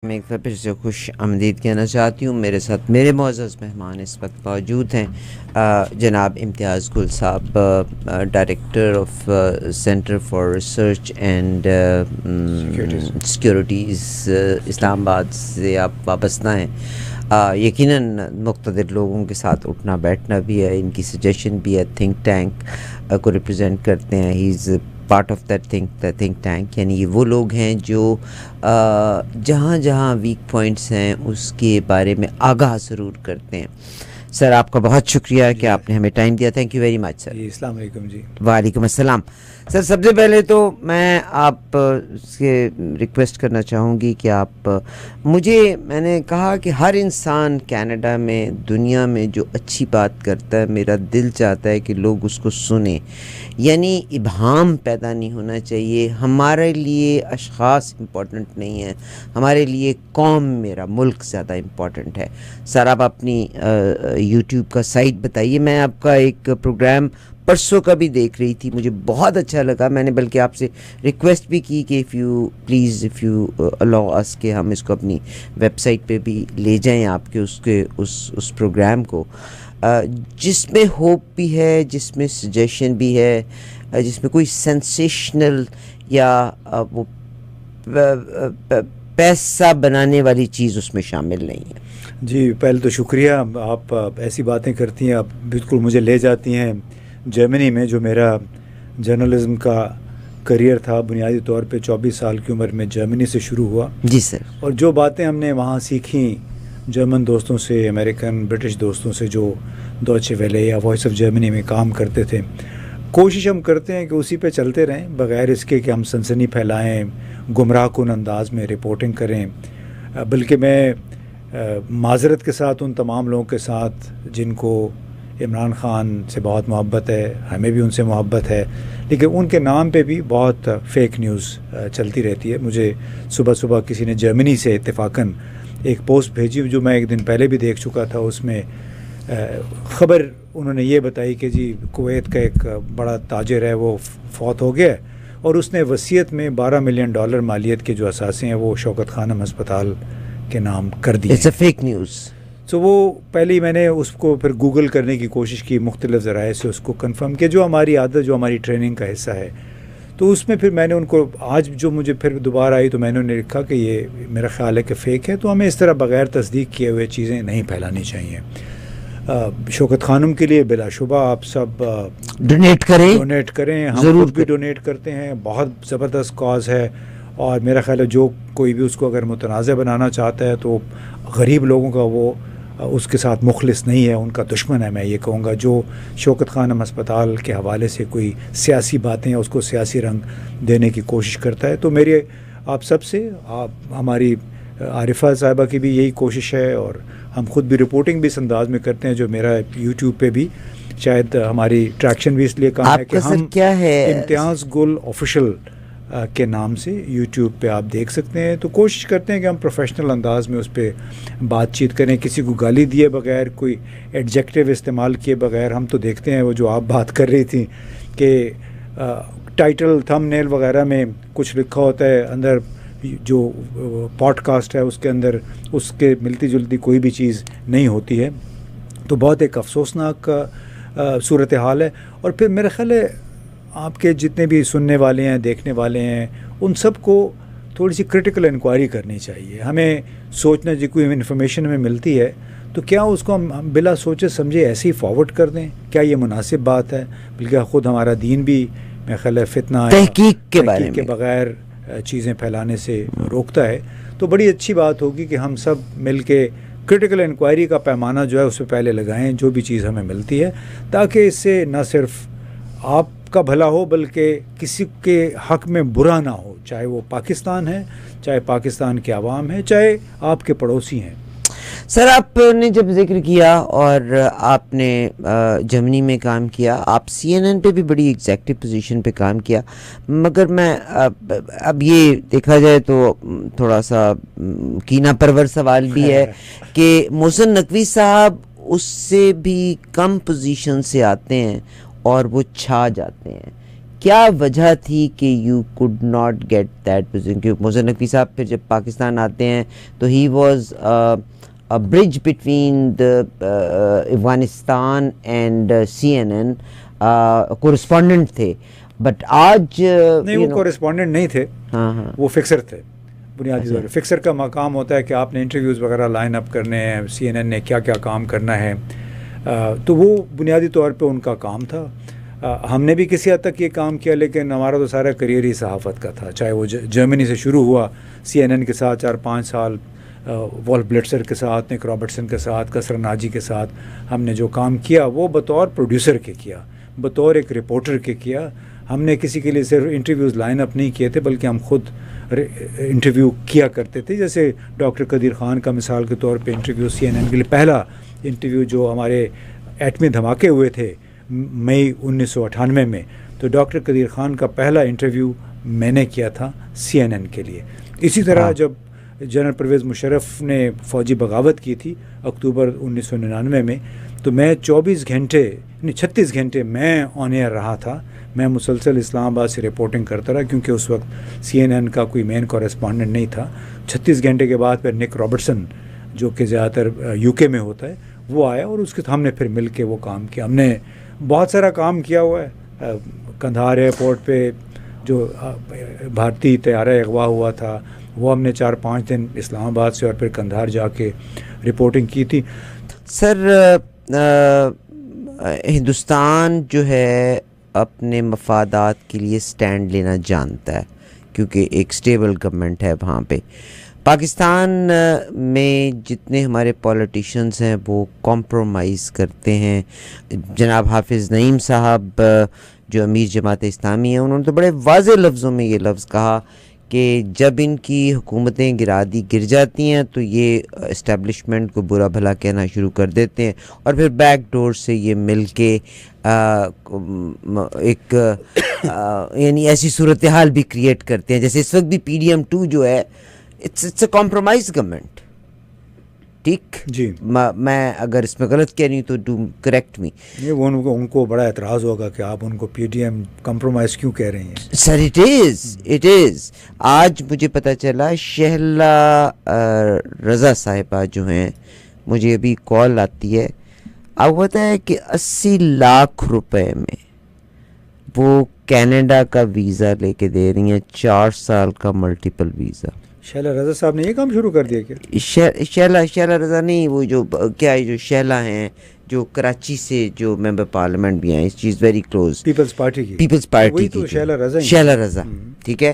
میں ایک پھر سے خوش آمدید کہنا چاہتی ہوں. میرے ساتھ میرے معزز مہمان اس وقت موجود ہیں جناب امتیاز گل صاحب, director of centre for research and securities, Islamabad سے آپ وابستہ ہیں. یقیناً مقتدر لوگوں کے ساتھ اٹھنا بیٹھنا بھی ہے, ان کی سجیشن بھی ہے, تھنک ٹینک کو ریپرزینٹ کرتے ہیں. He is part of that think tank, یعنی یہ وہ لوگ ہیں جو جہاں جہاں ویک پوائنٹس ہیں اس کے بارے میں آگاہ ضرور کرتے ہیں. سر آپ کا بہت شکریہ کہ آپ نے ہمیں ٹائم دیا. تھینک یو ویری مچ سر. جی السلام علیکم. جی وعلیکم السلام. سر سب سے پہلے تو میں آپ سے ریکویسٹ کرنا چاہوں گی کہ آپ میں نے کہا کہ ہر انسان کینیڈا میں دنیا میں جو اچھی بات کرتا ہے میرا دل چاہتا ہے کہ لوگ اس کو سنیں, یعنی ابہام پیدا نہیں ہونا چاہیے. ہمارے لیے اشخاص امپورٹنٹ نہیں ہیں, ہمارے لیے قوم, میرا ملک زیادہ امپورٹنٹ ہے. سر آپ اپنی یوٹیوب کا سائٹ بتائیے. میں آپ کا ایک پروگرام پرسوں کا بھی دیکھ رہی تھی, مجھے بہت اچھا لگا. میں نے بلکہ آپ سے ریکویسٹ بھی کی کہ اف یو الاؤ اس کہ ہم اس کو اپنی ویب سائٹ پہ بھی لے جائیں آپ کے اس پروگرام کو, جس میں ہوپ بھی ہے, جس میں سجیشن بھی ہے, جس میں کوئی سینسیشنل یا وہ پیسہ بنانے والی چیز اس میں شامل نہیں ہے. جی پہلے تو شکریہ, آپ ایسی باتیں کرتی ہیں, آپ بالکل مجھے لے جاتی ہیں جرمنی میں, جو میرا جرنلزم کا کریئر تھا بنیادی طور پہ 24 سال کی عمر میں جرمنی سے شروع ہوا. جی سر. اور جو باتیں ہم نے وہاں سیکھیں جرمن دوستوں سے, امریکن برٹش دوستوں سے جو ڈوچے ویلے یا وائس آف جرمنی میں کام کرتے تھے, کوشش ہم کرتے ہیں کہ اسی پہ چلتے رہیں بغیر اس کے کہ ہم سنسنی پھیلائیں, گمراہ کن انداز میں رپورٹنگ کریں. بلکہ میں معذرت کے ساتھ ان تمام لوگوں کے ساتھ جن کو عمران خان سے بہت محبت ہے, ہمیں بھی ان سے محبت ہے, لیکن ان کے نام پہ بھی بہت فیک نیوز چلتی رہتی ہے. مجھے صبح کسی نے جرمنی سے اتفاقاً ایک پوسٹ بھیجی جو میں ایک دن پہلے بھی دیکھ چکا تھا. اس میں خبر انہوں نے یہ بتائی کہ جی کویت کا ایک بڑا تاجر ہے وہ فوت ہو گیا, اور اس نے وصیت میں $12 ملین مالیت کے جو اثاثے ہیں وہ شوکت خانم ہسپتال کے نام کر دیے. It's a fake news. تو وہ پہلے ہی میں نے اس کو پھر گوگل کرنے کی کوشش کی, مختلف ذرائع سے اس کو کنفرم کیا, جو ہماری عادت, جو ہماری ٹریننگ کا حصہ ہے. تو اس میں پھر میں نے ان کو آج جو مجھے پھر دوبارہ آئی تو میں نے انہیں لکھا کہ یہ میرا خیال ہے کہ فیک ہے, تو ہمیں اس طرح بغیر تصدیق کیے ہوئے چیزیں نہیں پھیلانی چاہیے. شوکت خانم کے لیے بلا شبہ آپ سب ڈونیٹ کریں, ہم ضرور بھی ڈونیٹ کرتے ہیں. بہت زبردست کاز ہے, اور میرا خیال ہے جو کوئی بھی اس کو اگر متنازع بنانا چاہتا ہے تو غریب لوگوں کا وہ اس کے ساتھ مخلص نہیں ہے, ان کا دشمن ہے. میں یہ کہوں گا جو شوکت خانم ہسپتال کے حوالے سے کوئی سیاسی باتیں اس کو سیاسی رنگ دینے کی کوشش کرتا ہے. تو میرے آپ سب سے, ہماری عارفہ صاحبہ کی بھی یہی کوشش ہے, اور ہم خود بھی رپورٹنگ بھی اس انداز میں کرتے ہیں جو میرا یوٹیوب پہ بھی شاید ہماری ٹریکشن بھی اس لیے کام ہے کہ ہم امتیاز گل آفیشل کے نام سے یوٹیوب پہ آپ دیکھ سکتے ہیں. تو کوشش کرتے ہیں کہ ہم پروفیشنل انداز میں اس پہ بات چیت کریں, کسی کو گالی دیے بغیر, کوئی ایڈجیکٹیو استعمال کیے بغیر. ہم تو دیکھتے ہیں وہ جو آپ بات کر رہی تھیں کہ ٹائٹل تھم نیل وغیرہ میں کچھ لکھا ہوتا ہے, اندر جو پوڈ کاسٹ ہے اس کے اندر اس کے ملتی جلتی کوئی بھی چیز نہیں ہوتی ہے. تو بہت ایک افسوسناک صورتحال ہے. اور پھر میرا خیال ہے آپ کے جتنے بھی سننے والے ہیں, دیکھنے والے ہیں, ان سب کو تھوڑی سی کرٹیکل انکوائری کرنی چاہیے. ہمیں سوچنا جی کوئی انفارمیشن ہمیں ملتی ہے تو کیا اس کو ہم بلا سوچے سمجھے ایسے ہی فارورڈ کر دیں, کیا یہ مناسب بات ہے؟ بلکہ خود ہمارا دین بھی میرا خیال ہے فتنہ تحقیق کے بغیر چیزیں پھیلانے سے روکتا ہے. تو بڑی اچھی بات ہوگی کہ ہم سب مل کے کرٹیکل انکوائری کا پیمانہ جو ہے اس سے پہلے لگائیں جو بھی چیز ہمیں ملتی ہے, تاکہ اس سے نہ صرف آپ کا بھلا ہو بلکہ کسی کے حق میں برا نہ ہو, چاہے وہ پاکستان ہے, چاہے پاکستان کے عوام ہے, چاہے آپ کے پڑوسی ہیں. سر آپ نے جب ذکر کیا اور آپ نے جرمنی میں کام کیا, آپ CNN پہ بھی بڑی ایگزیکٹو پوزیشن پہ کام کیا, مگر میں اب یہ دیکھا جائے تو تھوڑا سا کینہ پرور سوال بھی ہے کہ محسن نقوی صاحب اس سے بھی کم پوزیشن سے آتے ہیں اور وہ چھا جاتے ہیں. کیا وجہ تھی کہ you could not get that position? کیونکہ محسن نقوی صاحب پھر جب پاکستان آتے ہیں تو he was bridge between Afghanistan and CNN correspondent تھے. بٹ آج نہیں، وہ کورسپونڈنٹ نہیں تھے، وہ فکسر تھے بنیادی طور پہ. فکسر کا مقام ہوتا ہے کہ آپ نے انٹرویوز وغیرہ لائن اپ کرنے ہیں، CNN نے کیا کیا کام کرنا ہے، تو وہ بنیادی طور پہ ان کا کام تھا. ہم نے بھی کسی حد تک یہ کام کیا، لیکن ہمارا تو سارا کریئر ہی صحافت کا تھا. چاہے وہ جرمنی سے شروع ہوا CNN کے ساتھ 4-5 سال، وولف بلٹسر کے ساتھ، نک رابرٹسن کے ساتھ، کسر ناجی کے ساتھ ہم نے جو کام کیا وہ بطور پروڈیوسر کے کیا، بطور ایک رپورٹر کے کیا. ہم نے کسی کے لیے صرف انٹرویوز لائن اپ نہیں کیے تھے، بلکہ ہم خود انٹرویو کیا کرتے تھے. جیسے ڈاکٹر قدیر خان کا مثال کے طور پہ انٹرویو CNN کے لیے، پہلا انٹرویو جو ہمارے ایٹمی دھماکے ہوئے تھے مئی 1998 میں، تو ڈاکٹر قدیر خان کا پہلا انٹرویو میں نے کیا تھا CNN کے لیے. اسی طرح جب جنرل پرویز مشرف نے فوجی بغاوت کی تھی اکتوبر 1999 میں، تو میں 36 گھنٹے میں آن ایئر رہا تھا. میں مسلسل اسلام آباد سے رپورٹنگ کرتا رہا، کیونکہ اس وقت CNN کا کوئی مین کورسپونڈنٹ نہیں تھا. 36 گھنٹے کے بعد پھر نک رابرٹسن، جو کہ زیادہ تر UK میں ہوتا ہے، وہ آیا، اور اس کے ہم نے پھر مل کے وہ کام کیا. ہم نے بہت سارا کام کیا ہوا ہے. کندھار ایئرپورٹ پہ جو بھارتی طیارہ اغوا ہوا تھا، وہ ہم نے 4-5 دن اسلام آباد سے اور پھر کندھار جا کے رپورٹنگ کی تھی. سر ہندوستان جو ہے اپنے مفادات کے لیے سٹینڈ لینا جانتا ہے، کیونکہ ایک سٹیبل گورنمنٹ ہے وہاں پہ. پاکستان میں جتنے ہمارے پولیٹیشنز ہیں وہ کمپرومائز کرتے ہیں. جناب حافظ نعیم صاحب جو امیر جماعت اسلامی ہیں، انہوں نے تو بڑے واضح لفظوں میں یہ لفظ کہا کہ جب ان کی حکومتیں گر جاتی ہیں تو یہ اسٹیبلشمنٹ کو برا بھلا کہنا شروع کر دیتے ہیں، اور پھر بیک ڈور سے یہ مل کے ایک یعنی ایسی صورتحال بھی کریٹ کرتے ہیں. جیسے اس وقت بھی PDM2 جو ہے، اٹس اے کمپرومائز گورنمنٹ. ٹھیک جی، میں اگر اس میں غلط کہہ رہی ہوں تو ڈو کریکٹ می. یہ ان کو بڑا اعتراض ہوگا کہ آپ ان کو PDM کمپرومائز کیوں کہہ رہے ہیں. سر اٹ از آج مجھے پتہ چلا شہلا رضا صاحبہ جو ہیں، مجھے ابھی کال آتی ہے، اب ہوتا ہے کہ 80 لاکھ روپے میں وہ کینیڈا کا ویزا لے کے دے رہی ہیں، 4 سال کا ملٹیپل ویزا. شہلا رضا صاحب نے یہ کام شروع کر دیا کیا؟ شہلا رضا نہیں، وہ جو کیا ہے، جو شہلا ہیں جو کراچی سے جو ممبر پارلیمنٹ بھی ہیں، اس چیز ویری کلوز پیپلز پارٹی کی شہلا رضا. ٹھیک ہے،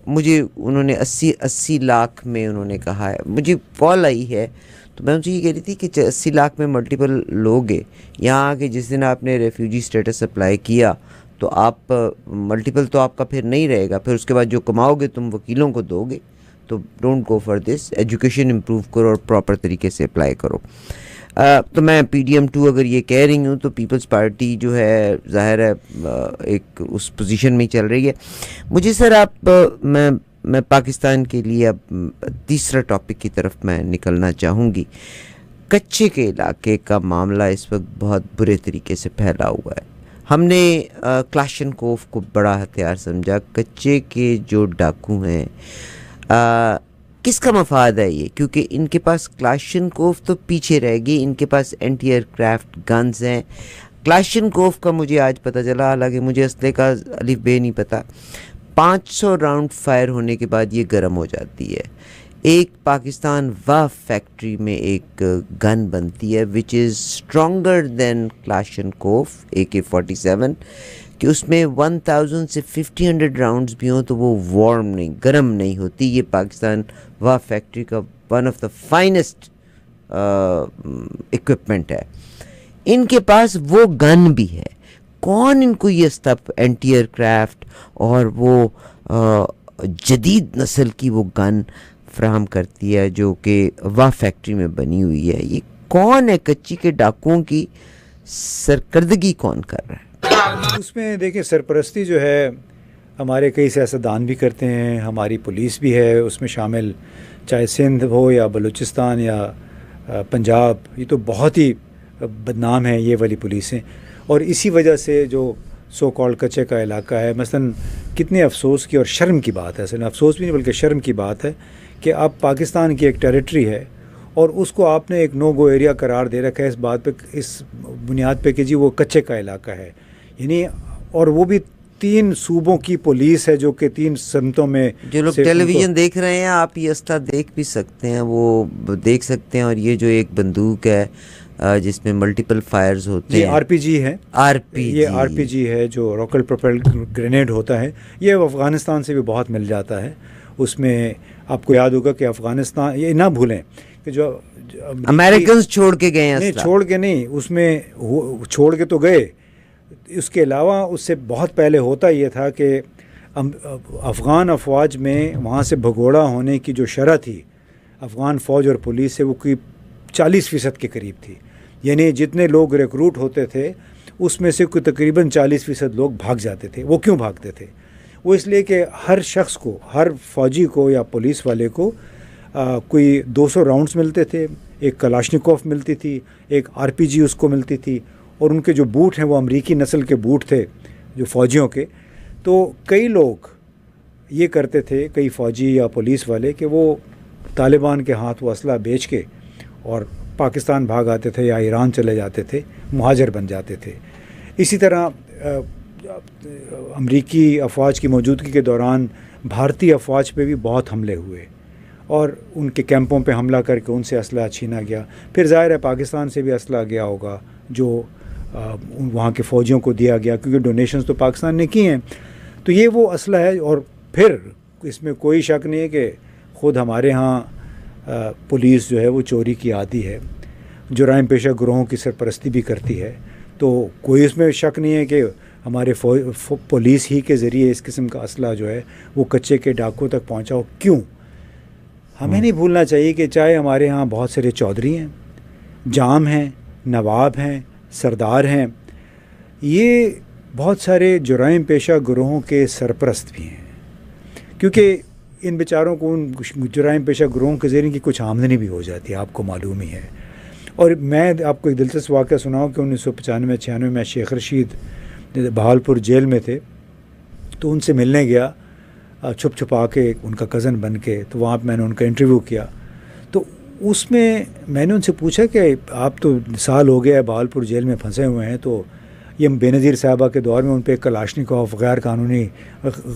مجھے انہوں نے 80 لاکھ میں انہوں نے کہا ہے. مجھے کال آئی ہے تو میں ان سے یہ کہہ رہی تھی کہ 80 لاکھ میں ملٹیپل لوگ ہیں یہاں آ کے. جس دن آپ نے ریفیوجی اسٹیٹس اپلائی کیا تو آپ ملٹیپل تو آپ کا پھر نہیں رہے گا، پھر اس کے بعد جو کماؤ گے تم وکیلوں کو دو گے. تو don't go for this. Education improve کرو اور پراپر طریقے سے اپلائی کرو. تو میں PDM2 اگر یہ کہہ رہی ہوں تو پیپلز پارٹی جو ہے ظاہر ہے ایک اس پوزیشن میں ہی چل رہی ہے. مجھے سر آپ میں پاکستان کے لیے اب تیسرا ٹاپک کی طرف میں نکلنا چاہوں گی. کچے کے علاقے کا معاملہ اس وقت بہت برے طریقے سے پھیلا ہوا ہے. ہم نے کلاشنکوف کو بڑا ہتھیار سمجھا. کچے کے جو ڈاکو ہیں، کس کا مفاد ہے یہ؟ کیونکہ ان کے پاس کلاشنکوف تو پیچھے رہ گئی، ان کے پاس اینٹی ایئر کرافٹ گنز ہیں. کلاشنکوف کا مجھے آج پتہ چلا، حالانکہ مجھے اسلحے کا الف بے نہیں پتہ، 500 راؤنڈ فائر ہونے کے بعد یہ گرم ہو جاتی ہے. ایک پاکستان واف فیکٹری میں ایک گن بنتی ہے وچ از اسٹرانگر دین کلاشنکوف AK-47، کہ اس میں 1000 سے 1500 راؤنڈز بھی ہوں تو وہ وارم نہیں، گرم نہیں ہوتی. یہ پاکستان واف فیکٹری کا one of the finest equipment ہے. ان کے پاس وہ گن بھی ہے. کون ان کو یہ سب اینٹی ایئر کرافٹ اور وہ جدید نسل کی وہ گن فراہم کرتی ہے جو کہ واف فیکٹری میں بنی ہوئی ہے؟ یہ کون ہے؟ کچی کے ڈاکوؤں کی سرکردگی کون کر رہا ہے؟ اس میں دیکھیں، سرپرستی جو ہے ہمارے کئی سیاستدان بھی کرتے ہیں، ہماری پولیس بھی ہے اس میں شامل، چاہے سندھ ہو یا بلوچستان یا پنجاب. یہ تو بہت ہی بدنام ہے یہ والی پولیسیں، اور اسی وجہ سے جو سو کالڈ کچے کا علاقہ ہے. مثلاً کتنے افسوس کی اور شرم کی بات ہے، اصل افسوس بھی نہیں بلکہ شرم کی بات ہے کہ اب پاکستان کی ایک ٹیریٹری ہے اور اس کو آپ نے ایک نو گو ایریا قرار دے رکھا ہے اس بات پہ، اس بنیاد پہ کہ جی وہ کچے کا علاقہ ہے. یعنی اور وہ بھی 3 صوبوں کی پولیس ہے جو کہ 3 سمتوں میں. جو لوگ ٹیلی ویژن دیکھ رہے ہیں آپ یہ اسلحہ دیکھ بھی سکتے ہیں، وہ دیکھ سکتے ہیں. اور یہ جو ایک بندوق ہے جس میں ملٹیپل فائرز ہوتے ہیں، آر پی جی ہے. یہ آر پی جی ہے جو راکٹ پروپیلڈ گرینیڈ ہوتا ہے. یہ افغانستان سے بھی بہت مل جاتا ہے. اس میں آپ کو یاد ہوگا کہ افغانستان، یہ نہ بھولیں کہ جو امریکنز چھوڑ کے گئے ہیں. نہیں چھوڑ کے نہیں، اس میں چھوڑ کے تو گئے. اس کے علاوہ اس سے بہت پہلے ہوتا یہ تھا کہ افغان افواج میں وہاں سے بھگوڑا ہونے کی جو شرح تھی افغان فوج اور پولیس سے، وہ کوئی 40% کے قریب تھی. یعنی جتنے لوگ ریکروٹ ہوتے تھے اس میں سے کوئی تقریباً 40% لوگ بھاگ جاتے تھے. وہ کیوں بھاگتے تھے؟ وہ اس لیے کہ ہر شخص کو، ہر فوجی کو یا پولیس والے کو کوئی 200 راؤنڈز ملتے تھے، ایک کلاشنکوف ملتی تھی، ایک آر پی جی اس کو ملتی تھی، اور ان کے جو بوٹ ہیں وہ امریکی نسل کے بوٹ تھے جو فوجیوں کے. تو کئی لوگ یہ کرتے تھے، کئی فوجی یا پولیس والے، کہ وہ طالبان کے ہاتھ وہ اسلحہ بیچ کے اور پاکستان بھاگ آتے تھے یا ایران چلے جاتے تھے، مہاجر بن جاتے تھے. اسی طرح امریکی افواج کی موجودگی کے دوران بھارتی افواج پہ بھی بہت حملے ہوئے اور ان کے کیمپوں پہ حملہ کر کے ان سے اسلحہ چھینا گیا. پھر ظاہر ہے پاکستان سے بھی اسلحہ گیا ہوگا جو وہاں کے فوجیوں کو دیا گیا، کیونکہ ڈونیشنز تو پاکستان نے کی ہیں. تو یہ وہ اسلحہ ہے. اور پھر اس میں کوئی شک نہیں ہے کہ خود ہمارے ہاں پولیس جو ہے وہ چوری کی عادی ہے، جرائم پیشہ گروہوں کی سرپرستی بھی کرتی ہے. تو کوئی اس میں شک نہیں ہے کہ ہمارے پولیس ہی کے ذریعے اس قسم کا اسلحہ جو ہے وہ کچے کے ڈاکوں تک پہنچا ہو. کیوں؟ ہمیں نہیں بھولنا چاہیے کہ چاہے ہمارے ہاں بہت سارے چودھری ہیں، جام ہیں، نواب ہیں، سردار ہیں، یہ بہت سارے جرائم پیشہ گروہوں کے سرپرست بھی ہیں، کیونکہ ان بیچاروں کو ان جرائم پیشہ گروہوں کے ذریعے کی کچھ آمدنی بھی ہو جاتی ہے، آپ کو معلوم ہی ہے. اور میں آپ کو ایک دلچسپ واقعہ سناؤں کہ 1995-96 میں شیخ رشید بہاولپور جیل میں تھے، تو ان سے ملنے گیا چھپ چھپا کے، ان کا کزن بن کے. تو وہاں پہ میں نے ان کا انٹرویو کیا. تو اس میں نے ان سے پوچھا کہ آپ تو سال ہو گیا ہے بہاولپور جیل میں پھنسے ہوئے ہیں، تو یہ بے نظیر صاحبہ کے دور میں ان پہ کلاشنکوف غیر قانونی،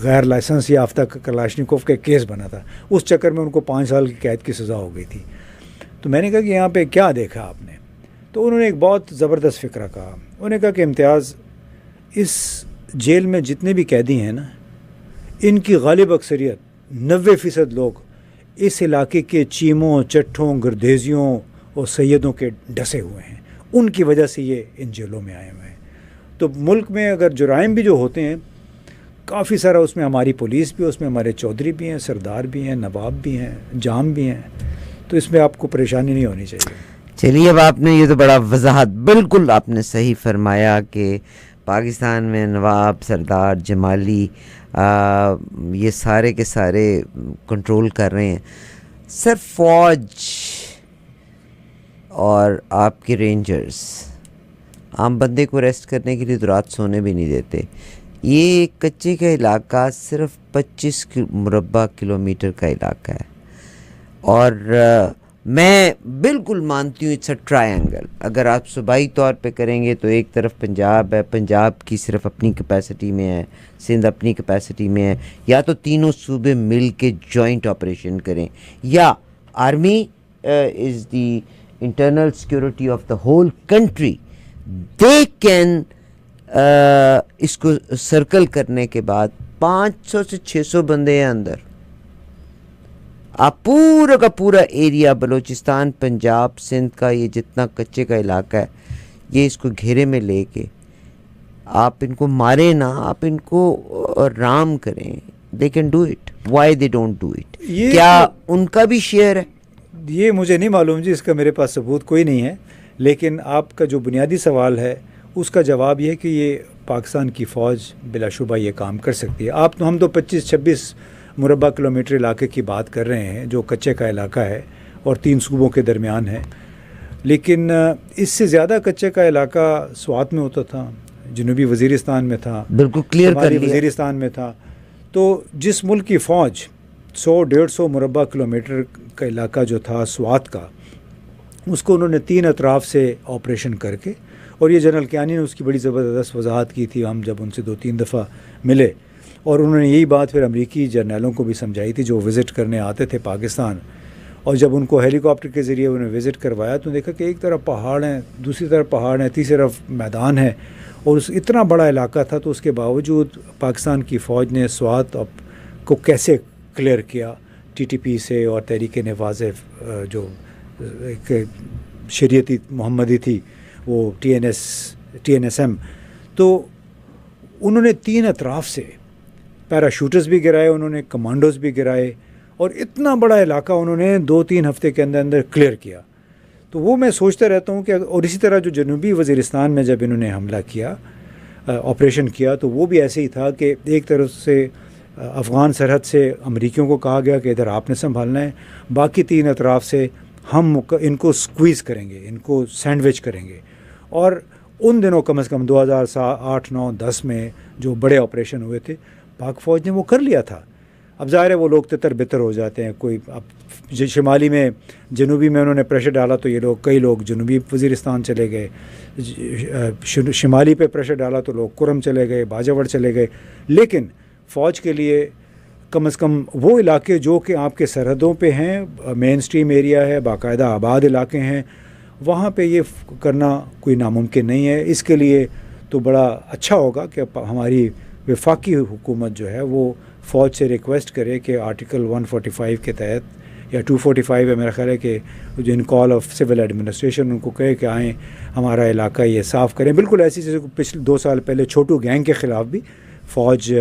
غیر لائسنس یافتہ کلاشنکوف کا کیس بنا تھا. اس چکر میں ان کو 5 سال کی قید کی سزا ہو گئی تھی. تو میں نے کہا کہ یہاں پہ کیا دیکھا آپ نے؟ تو انہوں نے ایک بہت زبردست فکرہ کہا. انہوں نے کہا کہ امتیاز، اس جیل میں جتنے بھی قیدی ہیں نا، ان کی غالب اکثریت 90% لوگ اس علاقے کے چیموں، چٹھوں، گردیزیوں اور سیدوں کے ڈسے ہوئے ہیں. ان کی وجہ سے یہ ان جیلوں میں آئے ہوئے ہیں. تو ملک میں اگر جرائم بھی جو ہوتے ہیں کافی سارا، اس میں ہماری پولیس بھی، اس میں ہمارے چودھری بھی ہیں، سردار بھی ہیں، نواب بھی ہیں، جام بھی ہیں. تو اس میں آپ کو پریشانی نہیں ہونی چاہیے. چلیے، اب آپ نے یہ تو بڑا وضاحت، بالکل آپ نے صحیح فرمایا کہ پاکستان میں نواب، سردار، جمالی یہ سارے کے سارے کنٹرول کر رہے ہیں. سر، فوج اور آپ کے رینجرز عام بندے کو ریسٹ کرنے کے لیے تو رات سونے بھی نہیں دیتے. یہ کچے کا علاقہ صرف 25 مربع کلومیٹر کا علاقہ ہے، اور میں بالکل مانتی ہوں اٹس اے ٹرائنگل. اگر آپ صوبائی طور پہ کریں گے تو ایک طرف پنجاب ہے، پنجاب کی صرف اپنی کیپیسٹی میں ہے، سندھ اپنی کیپیسٹی میں ہے. یا تو تینوں صوبے مل کے جوائنٹ آپریشن کریں، یا army is the internal security of the whole country. They can اس کو سرکل کرنے کے بعد 500 سے 600 بندے ہیں اندر. آپ پورا کا پورا ایریا، بلوچستان، پنجاب، سندھ کا یہ جتنا کچے کا علاقہ ہے، یہ اس کو گھیرے میں لے کے آپ ان کو مارے نہ، آپ ان کو رام کریں. They can do it. Why they don't do it? کیا ان کا بھی شیئر ہے؟ یہ مجھے نہیں معلوم جی، اس کا میرے پاس ثبوت کوئی نہیں ہے. لیکن آپ کا جو بنیادی سوال ہے اس کا جواب یہ ہے کہ یہ پاکستان کی فوج بلا شبہ یہ کام کر سکتی ہے. ہم تو 25-26 مربع کلومیٹر علاقے کی بات کر رہے ہیں جو کچے کا علاقہ ہے اور 3 صوبوں کے درمیان ہے. لیکن اس سے زیادہ کچے کا علاقہ سوات میں ہوتا تھا، جنوبی وزیرستان میں تھا, بالکل کلیئر کر لیا, وزیرستان میں تھا. تو جس ملک کی فوج 100-150 مربع کلومیٹر کا علاقہ جو تھا سوات کا, اس کو انہوں نے 3 اطراف سے آپریشن کر کے, اور یہ جنرل کیانی نے اس کی بڑی زبردست وضاحت کی تھی, ہم جب ان سے 2-3 دفعہ ملے, اور انہوں نے یہی بات پھر امریکی جرنیلوں کو بھی سمجھائی تھی جو وزٹ کرنے آتے تھے پاکستان. اور جب ان کو ہیلی کاپٹر کے ذریعے انہیں وزٹ کروایا تو دیکھا کہ ایک طرف پہاڑ ہیں, دوسری طرف پہاڑ ہیں, تیسری طرف میدان ہے, اور اتنا بڑا علاقہ تھا. تو اس کے باوجود پاکستان کی فوج نے سوات کو کیسے کلیئر کیا ٹی ٹی پی سے اور تحریک نفاذ جو ایک شریعتی محمدی تھی وہ ٹی این ایس ایم. تو انہوں نے 3 اطراف سے پیراشوٹرز بھی گرائے, انہوں نے کمانڈوز بھی گرائے, اور اتنا بڑا علاقہ انہوں نے 2-3 ہفتے کے اندر اندر کلیئر کیا. تو وہ میں سوچتا رہتا ہوں کہ اور اسی طرح جو جنوبی وزیرستان میں جب انہوں نے حملہ کیا, آپریشن کیا, تو وہ بھی ایسے ہی تھا کہ ایک طرف سے افغان سرحد سے امریکیوں کو کہا گیا کہ ادھر آپ نے سنبھالنا ہے, باقی 3 اطراف سے ہم ان کو سکویز کریں گے, ان کو سینڈوچ کریں گے. اور ان دنوں کم از کم 2008, 9, 10 میں جو بڑے آپریشن ہوئے تھے پاک فوج نے وہ کر لیا تھا. اب ظاہر ہے وہ لوگ تتر بتر ہو جاتے ہیں, کوئی اب شمالی میں جنوبی میں انہوں نے پریشر ڈالا تو یہ لوگ کئی لوگ جنوبی وزیرستان چلے گئے, شمالی پہ پریشر ڈالا تو لوگ کرم چلے گئے, باجاوڑ چلے گئے. لیکن فوج کے لیے کم از کم وہ علاقے جو کہ آپ کے سرحدوں پہ ہیں, مین سٹریم ایریا ہے, باقاعدہ آباد علاقے ہیں, وہاں پہ یہ کرنا کوئی ناممکن نہیں ہے. اس کے لیے تو بڑا اچھا ہوگا کہ ہماری وفاقی حکومت جو ہے وہ فوج سے ریکویسٹ کرے کہ آرٹیکل 145 کے تحت یا 245 ہے میرا خیال ہے, کہ جو ان کال آف سول ایڈمنسٹریشن ان کو کہے کہ آئیں ہمارا علاقہ یہ صاف کریں. بالکل ایسی چیزیں پچھلے 2 سال پہلے چھوٹو گینگ کے خلاف بھی فوج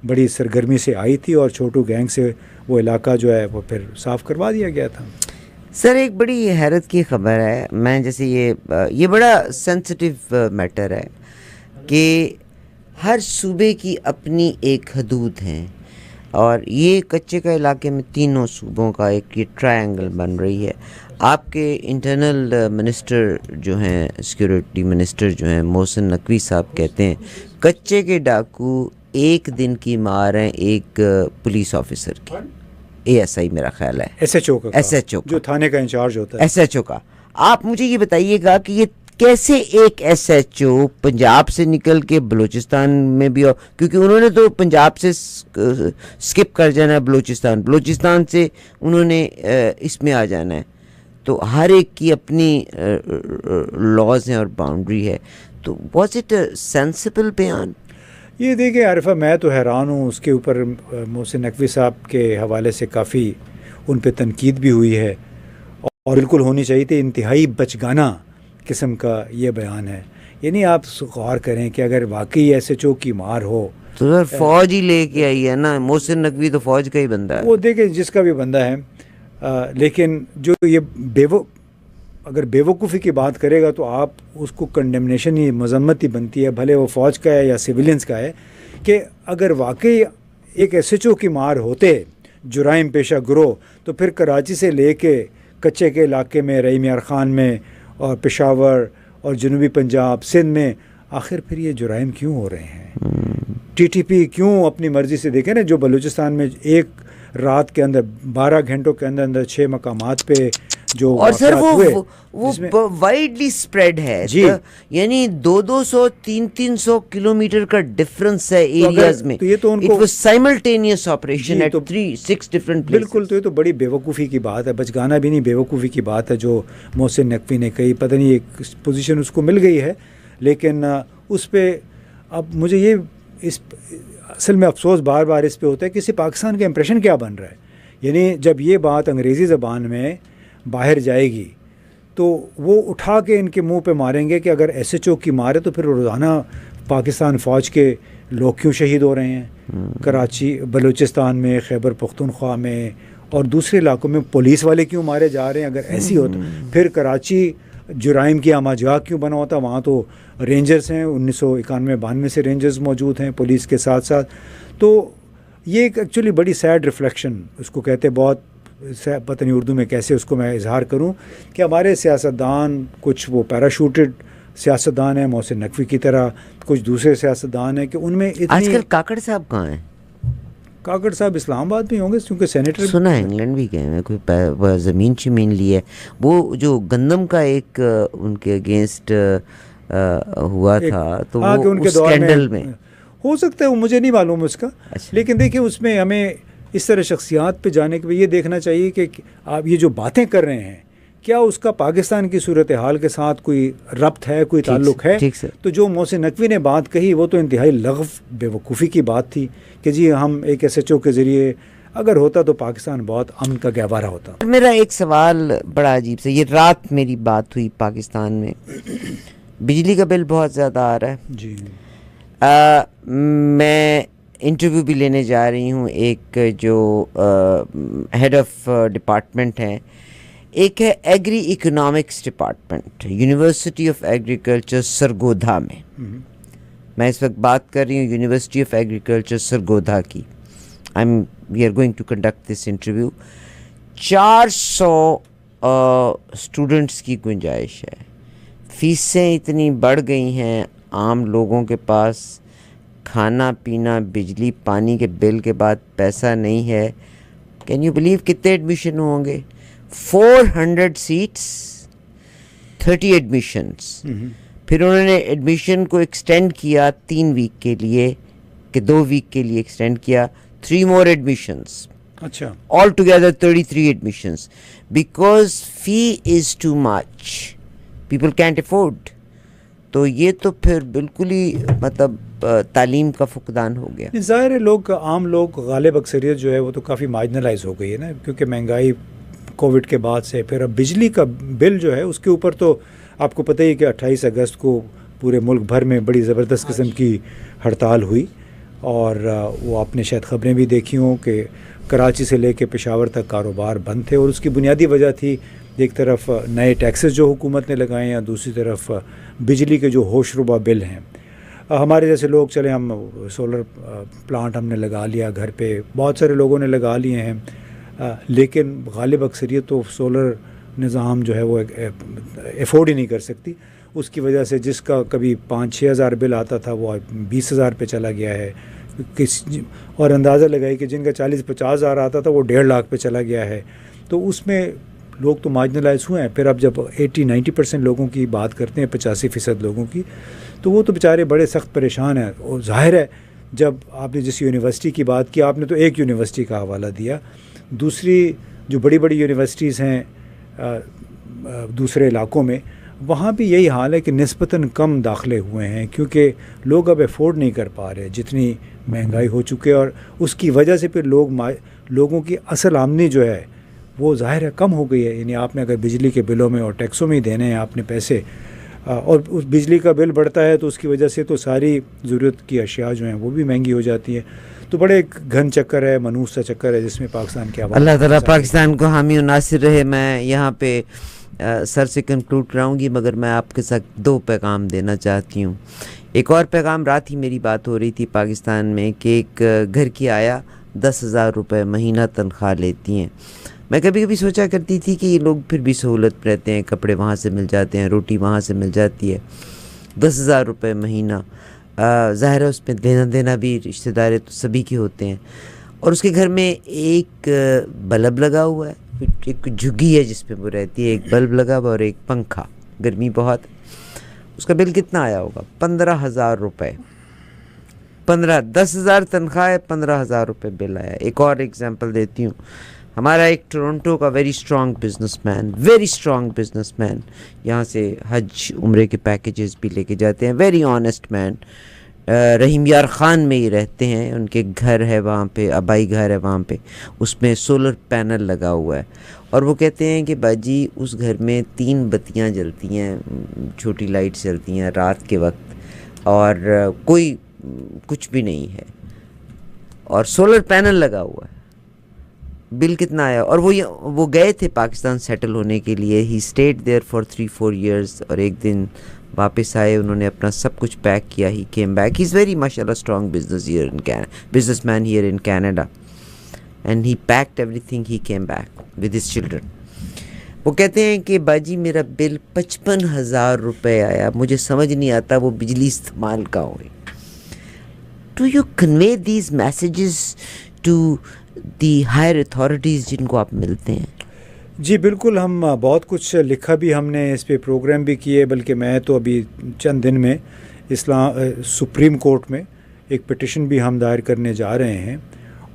بڑی سرگرمی سے آئی تھی, اور چھوٹو گینگ سے وہ علاقہ جو ہے وہ پھر صاف کروا دیا گیا تھا. سر ایک بڑی حیرت کی خبر ہے, میں جیسے یہ بڑا سینسٹیو میٹر ہے کہ ہر صوبے کی اپنی ایک حدود ہیں, اور یہ کچے کا علاقے میں 3 صوبوں کا ایک یہ ٹرائنگل بن رہی ہے. آپ کے انٹرنل منسٹر جو ہیں, سیکیورٹی منسٹر جو ہیں محسن نقوی صاحب کہتے ہیں کچے کے ڈاکو 1 دن کی مار ہیں ایک پولیس آفیسر کی, اے ایس آئی میرا خیال ہے, ایس ایچ او جو تھانے کا انچارج ہوتا ہے, ایس ایچ او کا. آپ مجھے یہ بتائیے گا کہ یہ کیسے ایک ایس ایچ او پنجاب سے نکل کے بلوچستان میں بھی, اور کیونکہ انہوں نے تو پنجاب سے سکپ کر جانا ہے بلوچستان سے انہوں نے اس میں آ جانا ہے, تو ہر ایک کی اپنی لاز ہیں اور باؤنڈری ہے. تو واز اٹ سینسیبل بیان؟ یہ دیکھیں عارفہ, میں تو حیران ہوں اس کے اوپر. محسن نقوی صاحب کے حوالے سے کافی ان پہ تنقید بھی ہوئی ہے, اور بالکل ہونی چاہیے تھی. انتہائی بچگانہ قسم کا یہ بیان ہے. یعنی آپ غور کریں کہ اگر واقعی ایس ایچ او کی مار ہو تو سر فوج ہی لے کے آئی ہے نا, محسن نقوی تو فوج کا ہی بندہ ہے. وہ دیکھیں جس کا بھی بندہ ہے, لیکن جو یہ اگر بے وقوفی کی بات کرے گا تو آپ اس کو کنڈمنیشن ہی, مذمت ہی بنتی ہے, بھلے وہ فوج کا ہے یا سویلینز کا ہے, کہ اگر واقعی ایک ایس ایچ او کی مار ہوتے جرائم پیشہ گروہ, تو پھر کراچی سے لے کے کچے کے علاقے میں, رئی میار خان میں اور پشاور اور جنوبی پنجاب سندھ میں آخر پھر یہ جرائم کیوں ہو رہے ہیں؟ ٹی ٹی پی کیوں اپنی مرضی سے, دیکھیں نا جو بلوچستان میں ایک رات کے اندر 12 گھنٹوں کے اندر 6 مقامات پہ جو, اور سر وہ وائڈلی سپریڈ ہے جی, یعنی 200-300 کلومیٹر کا ڈفرنس ہے ایریاز میں. تو یہ تو ان کو سائملٹینیس آپریشن ہے 6 ڈفرنٹ. بالکل, تو یہ تو بڑی بے وقوفی کی بات ہے, بچگانہ بھی نہیں, بے وقوفی کی بات ہے جو محسن نقوی نے کہی. پتہ نہیں ایک پوزیشن اس کو مل گئی ہے, لیکن اس پہ اب مجھے یہ اصل میں افسوس بار بار اس پہ ہوتا ہے کہ اسے پاکستان کا امپریشن کیا بن رہا ہے. یعنی جب یہ بات انگریزی زبان میں باہر جائے گی تو وہ اٹھا کے ان کے منہ پہ ماریں گے کہ اگر ایس ایچ او کی مارے تو پھر روزانہ پاکستان فوج کے لوگ کیوں شہید ہو رہے ہیں, کراچی بلوچستان میں, خیبر پختونخوا میں اور دوسرے علاقوں میں پولیس والے کیوں مارے جا رہے ہیں. اگر ایسی ہوتا پھر کراچی جرائم کی آماج گاہ کیوں بنا ہوتا, وہاں تو رینجرز ہیں, 1991-92 سے رینجرز موجود ہیں پولیس کے ساتھ ساتھ. تو یہ ایک ایکچولی بڑی سیڈ ریفلیکشن اس کو کہتے, بہت پتہ نہیں اردو میں کیسے اس کو میں اظہار کروں, کہ ہمارے سیاستدان کچھ وہ پیراشوٹڈ سیاستدان ہیں محسن نقوی کی طرح، کچھ دوسرے سیاستدان ہیں کہ ان میں آج اتنی. کل کاکڑ صاحب کہاں ہیں؟ کاکڑ صاحب اسلام آباد میں ہوں گے کیونکہ سینیٹر سنا ہے انگلینڈ بھی گئے ہیں، کوئی زمین شمین لی ہے. وہ جو گندم کا ایک ان کے اگینسٹ ہوا تھا تو وہ ان کے اس دور اسکینڈل میں ہو سکتا ہے، وہ مجھے نہیں معلوم اس کا. اچھا. لیکن دیکھیں اس میں ہمیں اس طرح شخصیات پہ جانے کے لیے یہ دیکھنا چاہیے کہ آپ یہ جو باتیں کر رہے ہیں کیا اس کا پاکستان کی صورتحال کے ساتھ کوئی ربط ہے، کوئی تعلق ہے. تو جو محسن نقوی نے بات کہی وہ تو انتہائی لغو بے وقوفی کی بات تھی کہ جی ہم ایک ایس ایچ او کے ذریعے اگر ہوتا تو پاکستان بہت امن کا گہوارہ ہوتا. میرا ایک سوال بڑا عجیب سے، یہ رات میری بات ہوئی پاکستان میں، بجلی کا بل بہت زیادہ آ رہا ہے. جی میں انٹرویو بھی لینے جا رہی ہوں، ایک جو ہیڈ آف ڈپارٹمنٹ ہے، ایک ہے agri economics department, university of agriculture Sargodha میں. میں اس وقت بات کر رہی ہوں یونیورسٹی آف ایگریکلچر سرگودھا کی. We are going to conduct this interview. 400 students کی گنجائش ہے. فیسیں اتنی بڑھ گئی ہیں، عام لوگوں کے پاس کھانا پینا بجلی پانی کے بل کے بعد پیسہ نہیں ہے. کین یو بلیو کتنے ایڈمیشن ہوں گے؟ 400 سیٹس، 30 ایڈمیشنس. پھر انہوں نے ایڈمیشن کو ایکسٹینڈ کیا 3 ویک کے لیے، کہ 2 ویک کے لیے ایکسٹینڈ کیا. 3 more admissions. اچھا. All together 33 admissions. Because fee is too much. People can't afford. تو یہ تو پھر بالکل ہی مطلب تعلیم کا فقدان ہو گیا. ظاہر ہے لوگ عام لوگ غالب اکثریت جو ہے وہ تو کافی مارجنلائز ہو گئی ہے نا، کیونکہ مہنگائی کووڈ کے بعد سے. پھر اب بجلی کا بل جو ہے اس کے اوپر تو آپ کو پتہ ہی کہ 28 اگست کو پورے ملک بھر میں بڑی زبردست قسم کی ہڑتال ہوئی، اور وہ آپ نے شاید خبریں بھی دیکھی ہوں کہ کراچی سے لے کے پشاور تک کاروبار بند تھے. اور اس کی بنیادی وجہ تھی ایک طرف نئے ٹیکسز جو حکومت نے لگائے ہیں، دوسری طرف بجلی کے جو ہوش ربا بل ہیں. ہمارے جیسے لوگ چلے ہم سولر پلانٹ ہم نے لگا لیا گھر پہ، بہت سارے لوگوں نے لگا لیے ہیں، لیکن غالب اکثریت تو سولر نظام جو ہے وہ افورڈ ہی نہیں کر سکتی. اس کی وجہ سے جس کا کبھی 5-6 ہزار بل آتا تھا وہ 20 ہزار پہ چلا گیا ہے. اور اندازہ لگائی کہ جن کا 40-50 ہزار آتا تھا وہ 1.5 لاکھ پہ چلا گیا ہے. تو اس میں لوگ تو مارجنلائز ہوئے ہیں. پھر اب جب 80-90% لوگوں کی بات کرتے ہیں، 85% لوگوں کی، تو وہ تو بیچارے بڑے سخت پریشان ہیں. اور ظاہر ہے جب آپ نے جس یونیورسٹی کی بات کی، آپ نے تو ایک یونیورسٹی کا حوالہ دیا، دوسری جو بڑی بڑی یونیورسٹیز ہیں دوسرے علاقوں میں، وہاں بھی یہی حال ہے کہ نسبتاً کم داخلے ہوئے ہیں، کیونکہ لوگ اب افورڈ نہیں کر پا رہے جتنی مہنگائی ہو چکے. اور اس کی وجہ سے پھر لوگوں کی اصل آمدنی جو ہے وہ ظاہر ہے کم ہو گئی ہے. یعنی آپ نے اگر بجلی کے بلوں میں اور ٹیکسوں میں ہی دینے ہیں آپ نے پیسے، اور اس بجلی کا بل بڑھتا ہے تو اس کی وجہ سے تو ساری ضرورت کی اشیاء جو ہیں وہ بھی مہنگی ہو جاتی ہیں. تو بڑے ایک گھن چکر ہے، منحوس سا چکر ہے جس میں پاکستان کی عوام. اللہ تعالیٰ پاکستان کو حامی و ناصر رہے. میں یہاں پہ سر سے کنکلوڈ کراؤں گی، مگر میں آپ کے ساتھ 2 پیغام دینا چاہتی ہوں. ایک اور پیغام، رات ہی میری بات ہو رہی تھی پاکستان میں کہ ایک گھر کی آیا 10,000 روپے مہینہ تنخواہ لیتی ہیں. میں کبھی کبھی سوچا کرتی تھی کہ یہ لوگ پھر بھی سہولت میں رہتے ہیں، کپڑے وہاں سے مل جاتے ہیں، روٹی وہاں سے مل جاتی ہے. 10,000 روپے مہینہ، ظاہر ہے اس میں دینا بھی رشتہ دار تو سبھی کے ہوتے ہیں. اور اس کے گھر میں ایک بلب لگا ہوا ہے، ایک جھگی ہے جس پہ وہ رہتی ہے، ایک بلب لگا ہوا اور ایک پنکھا. گرمی بہت. اس کا بل کتنا آیا ہوگا؟ 15,000 روپے. 10,000 تنخواہ ہے، 15,000 روپے بل آیا. ایک اور ایگزامپل دیتی ہوں. ہمارا ایک ٹورنٹو کا ویری اسٹرانگ بزنس مین یہاں سے حج عمرے کے پیکیجز بھی لے کے جاتے ہیں. ویری آنیسٹ مین. رحیم یار خان میں ہی رہتے ہیں. ان کے گھر ہے وہاں پہ، آبائی گھر ہے وہاں پہ، اس میں سولر پینل لگا ہوا ہے. اور وہ کہتے ہیں کہ باجی اس گھر میں 3 بتیاں جلتی ہیں، چھوٹی لائٹ جلتی ہیں رات کے وقت، اور کوئی کچھ بھی نہیں ہے، اور سولر پینل لگا ہوا ہے. بل کتنا آیا؟ اور وہ گئے تھے پاکستان سیٹل ہونے کے لیے. ہی اسٹیڈ دیئر فار 3-4 ایئرس، اور ایک دن واپس آئے، انہوں نے اپنا سب کچھ پیک کیا. He came back. He is very ماشاء اللہ strong business man here in Canada, and he packed everything. He came back with his children. وہ کہتے ہیں کہ باجی میرا بل 55,000 روپے آیا, مجھے سمجھ نہیں آتا وہ بجلی استعمال کا ہوئی. Do you convey these messages to the higher authorities جن کو آپ ملتے ہیں؟ جی بالکل, ہم بہت کچھ لکھا بھی ہم نے, اس پہ پروگرام بھی کیے, بلکہ میں تو ابھی چند دن میں سپریم کورٹ میں ایک پٹیشن بھی ہم دائر کرنے جا رہے ہیں,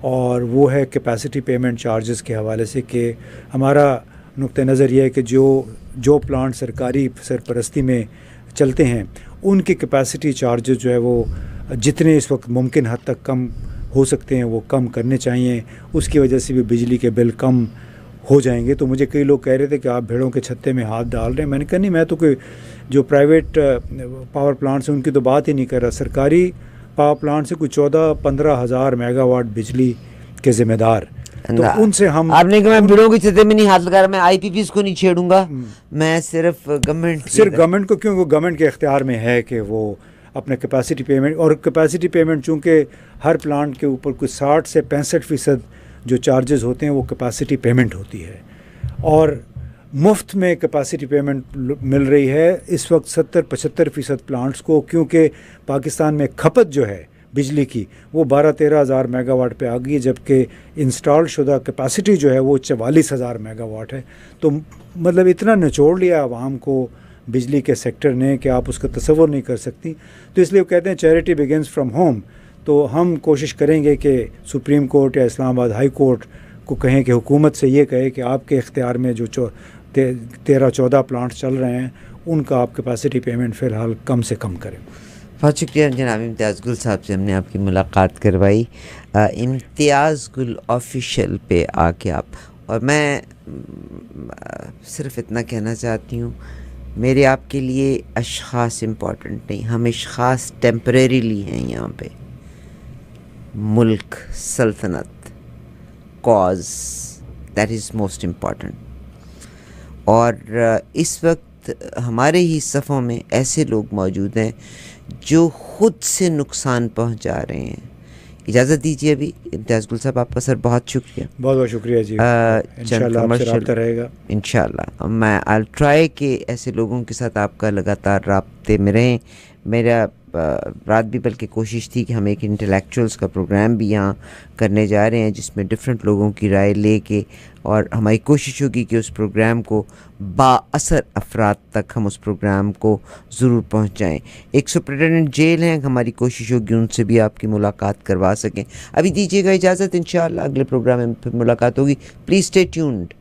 اور وہ ہے کیپیسٹی پیمنٹ چارجز کے حوالے سے, کہ ہمارا نقطہ نظر یہ ہے کہ جو پلانٹ سرکاری سرپرستی میں چلتے ہیں ان کی کیپیسٹی چارجز جو ہے وہ جتنے اس وقت ممکن حد تک کم ہو سکتے ہیں وہ کم کرنے چاہیے, اس کی وجہ سے بھی بجلی کے بل کم ہو جائیں گے. تو مجھے کئی لوگ کہہ رہے تھے کہ آپ بھیڑوں کے چھتے میں ہاتھ ڈال رہے ہیں. میں نے کہا نہیں, میں تو کوئی جو پرائیویٹ پاور پلانٹس ہیں ان کی تو بات ہی نہیں کر رہا. سرکاری پاور پلانٹ سے کوئی 14-15 ہزار میگا واٹ بجلی کے ذمہ دار, تو ان سے ہم, آپ نے کہا میں بھیڑوں کے چھتے میں نہیں ہاتھ لگا رہا, میں آئی پی پیز کو نہیں چھیڑوں گا, میں صرف گورنمنٹ کو, کیونکہ گورنمنٹ کے اختیار میں ہے کہ وہ اپنے کیپیسٹی پیمنٹ, اور کیپیسٹی پیمنٹ چونکہ ہر پلانٹ کے اوپر کوئی 60 سے 65% جو چارجز ہوتے ہیں وہ کیپیسٹی پیمنٹ ہوتی ہے, اور مفت میں کیپیسٹی پیمنٹ مل رہی ہے اس وقت 70-75% پلانٹس کو, کیونکہ پاکستان میں کھپت جو ہے بجلی کی وہ 12-13 ہزار میگا واٹ پہ آ گئی ہے, جبکہ انسٹال شدہ کیپیسٹی جو ہے وہ 44,000 میگا واٹ ہے. تو مطلب اتنا نچوڑ لیا عوام کو بجلی کے سیکٹر نے کہ آپ اس کا تصور نہیں کر سکتی. تو اس لیے وہ کہتے ہیں چیریٹی بگنز فرام ہوم. تو ہم کوشش کریں گے کہ سپریم کورٹ یا اسلام آباد ہائی کورٹ کو کہیں کہ حکومت سے یہ کہے کہ آپ کے اختیار میں جو 13-14 پلانٹس چل رہے ہیں ان کا آپ کیپیسٹی پیمنٹ فی الحال کم سے کم کریں. بہت شکریہ جناب امتیاز گل صاحب سے ہم نے آپ کی ملاقات کروائی. امتیاز گل آفیشیل پہ آ کے آپ, اور میں صرف اتنا کہنا چاہتی ہوں, میرے آپ کے لیے اشخاص امپورٹنٹ نہیں, ہم اشخاص ٹیمپریریلی ہیں یہاں پہ. ملک, سلطنت, cause, that is most important. اور اس وقت ہمارے ہی صفوں میں ایسے لوگ موجود ہیں جو خود سے نقصان پہنچا رہے ہیں. اجازت دیجیے ابھی امتیاز گل صاحب, آپ کا سر بہت شکریہ. بہت بہت شکریہ جی, انشاءاللہ آپ سے رابطہ رہے گا. انشاءاللہ میں آئی ٹرائی کہ ایسے لوگوں کے ساتھ آپ کا لگاتار رابطے میں رہیں. میرا رات بھی بلکہ کوشش تھی کہ ہم ایک انٹلیکچوئلس کا پروگرام بھی یہاں کرنے جا رہے ہیں جس میں ڈفرینٹ لوگوں کی رائے لے کے, اور ہماری کوشش ہوگی کہ اس پروگرام کو با اثر افراد تک ہم اس پروگرام کو ضرور پہنچائیں. ایک سپرنٹینڈنٹ جیل ہیں, ہماری کوشش ہوگی ان سے بھی آپ کی ملاقات کروا سکیں. ابھی دیجیے گا اجازت, انشاءاللہ اگلے پروگرام میں پھر ملاقات ہوگی. Please stay tuned.